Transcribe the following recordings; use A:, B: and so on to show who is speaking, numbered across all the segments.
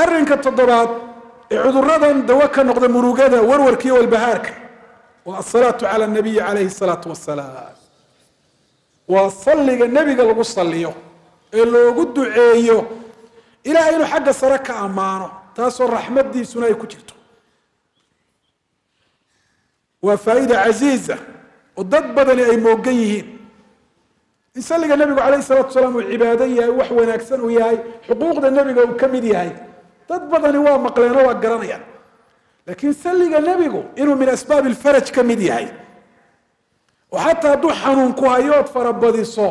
A: arrinka toddobaad cuduradan dawa ka noqda murugada warwarkiyo walbahaarka waa salaatu ala nabiy alayhi salatu wassalaam wa salliga nabiga lagu salliyo ee loogu duceeyo ilaahay inuu xagga sare ka amaano taasoo raxmadiisuna ay ku jirto waa faa'iida aziiza oo dad badan ay moogan yihiin in salliga nabiga alayhi salatu wassalaam uu cibaado yahay wax wanaagsan uu yahay xuquuqda nabiga uu kamid yahay dad badani waa maqleen oo waa garanayaan laakiin salliga nabigu inuu min asbaab alfaraj kamid yahay oo xataa hadduu xanuun ku hayo ood farabadiso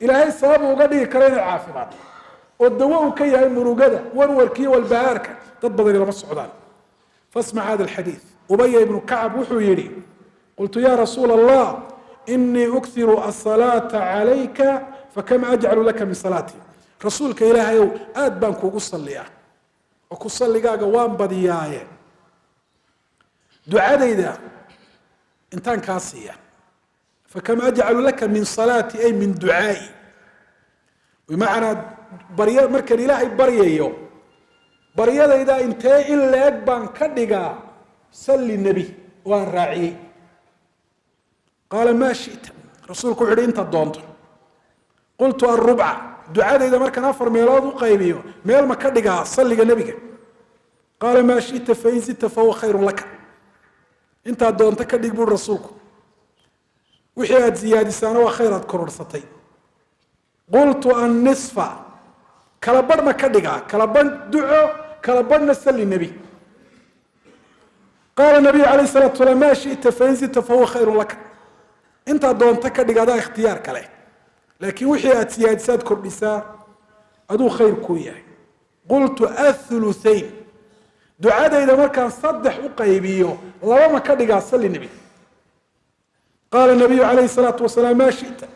A: ilaahay sabab uga dhigi karo inay caafimaad oo dawo uu ka yahay murugada warwarkiyo walbahaarka dad badani lama socdaan fasmac hada alxadiid ubay ibnu kacab wuxuu yidhi qultu ya rasuula allah inii ukthiru asalaata calayka fakam ajcalu laka min salaatii rasuulka ilaahayow aad baan kuugu salliyaa oo ku salligaaga waan badiyaaye ducadayda intaan kaa siiya fakam ajcalu laka min salaati ay min ducaai bimacnaa barya markaan ilaahay baryayo baryadayda intee in leeg baan ka dhigaa salli nebi waan raaciyey qaala maa shita rasuulku wuxu uhi inta doonto qultu arubca ducadayda markaan 4 meelood u qaybiyo meel ma ka dhigaa salliga nebiga qaala maa shita fain zidta fahuwa khayrun laka intaa doonto ka dhig buu rasuulku wixii aad ziyaadisaana waa khayr aad kororsatay qultu annisfa kala badh ma ka dhigaa kala badh duco kala badhna salli nebi qaala nabiyu calayhi salaatu wasalaam maa shita fain zidta fahuwa khayrun laka intaa doonto ka dhig adaa ikhtiyaar kale laakiin wixii aad siyaadisaad kordhisaa aduu khayr kuu yahay qultu athuluthayn ducadayda markaan 3 u qaybiyo 2 ma ka dhigaa salli nebi qaala nabiyu calayhi salaatu wasalaam maa shita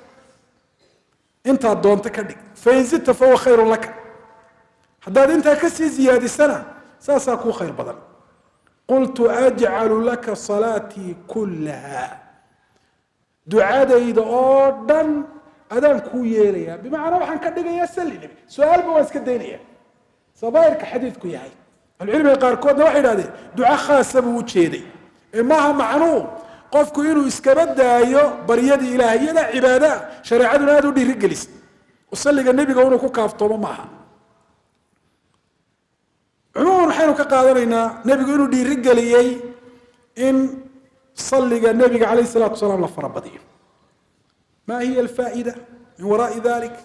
A: intaa doonto ka dhig fain zidta fahuwa khayrun laka haddaad intaa kasii ziyaadisana saasaa kuu khayr badan qultu ajcalu laka salaatii kullaha ducadayda oo dhan adaan kuu yeelayaa bimacnaa waxaan ka dhigayaa salli nebi su-aalba waan iska daynaya sabaa'irka xadiidku yahay alcilmiga qaarkoodna waxay idhahdeen duco khaasa buu u jeeday ee maaha macnuu qofku inuu iskaba daayo baryadii ilaahay iyadaa cibaada shareecaduna aada u dhiirigelis oo salliga nebiga inuu ku kaaftoomo maaha cumuuman waxaynu ka qaadanaynaa nebigu inuu dhiirigeliyey in salliga nebiga calayhi salaatu wasalaam la farabadiyo ما هي الفائدة من وراء ذلك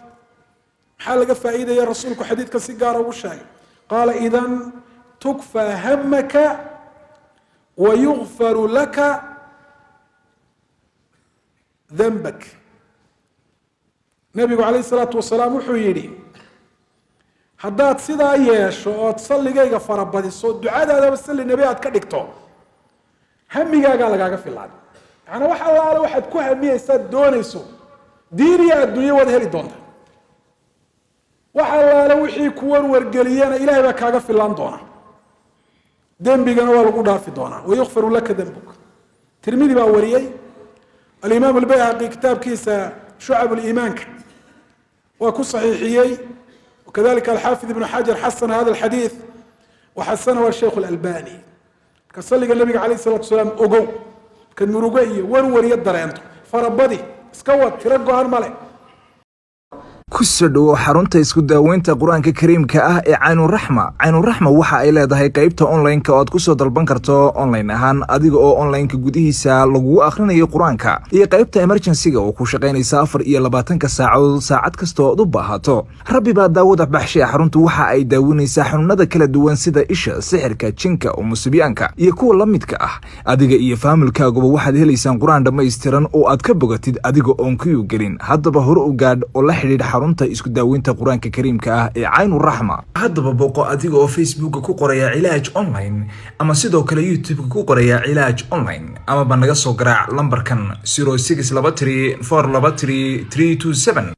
A: حال فائدة يا رسولك حديثك سيجارة وشاي قال إذن تكفى همك ويغفر لك ذنبك نبي عليه الصلاة والسلام وحيري حدات سيدا ايش وتصلي جايga farabadiso ducadaada basal nabiyaad ka dhigto hamigaaga lagaaga filaan ana wax allaale waxaad ku hamiyeysaa doonayso diiniya adduunyo wada heli doonta wax allaale wixii ku warwargeliyana ilaahay baa kaaga filaan doona dembigana waa lagu dhaafi doonaa wayughfaru laka dembuk tirmidi baa wariyey alimaam albayhaqi kitaabkiisa shucab aliimaanka waa ku saxiixiyey وكذلك الحافظ ابن حجر حسن هذا الحديث وحسنه الشيخ الألباني كصلي النبي عليه الصلاة والسلام أجو كان مرجئي ورور يدري أنت فربدي اسكوت ترجع هالملك
B: kusoo dhawo xarunta isku daaweynta quraanka kariimka ah ee Caynur Raxma waxa ay leedahay qaybta online-ka oo aad ku soo dalban karto online ahaan adiga oo online-ka gudihiisa lagu akhrinayo quraanka iyo qaybta emergency-ga oo ku shaqeynaysa 24 saacadood saacad kasta oo u baahato rabbi baa daawada baxshay xaruntu waxa ay daaweynaysaa xanuunada kala duwan sida isha sixirka jinka oo musibiyaanka iyo kuwa la midka ah adiga iyo familkaaguba waxaad helaysaan quraan dhameystiran oo aad ka bogatid adiga oo ku gelin haddaba hore u gaadh oo la xiriir xarunta isku daaweynta quraanka kariimka ah ee Caynur Raxma haddaba booqo adiga oo Facebook ku qoraya cilaaj online ama sidoo kale YouTube ku qoraya cilaaj online ama banaga soo garaac lambarkan 0623 423 327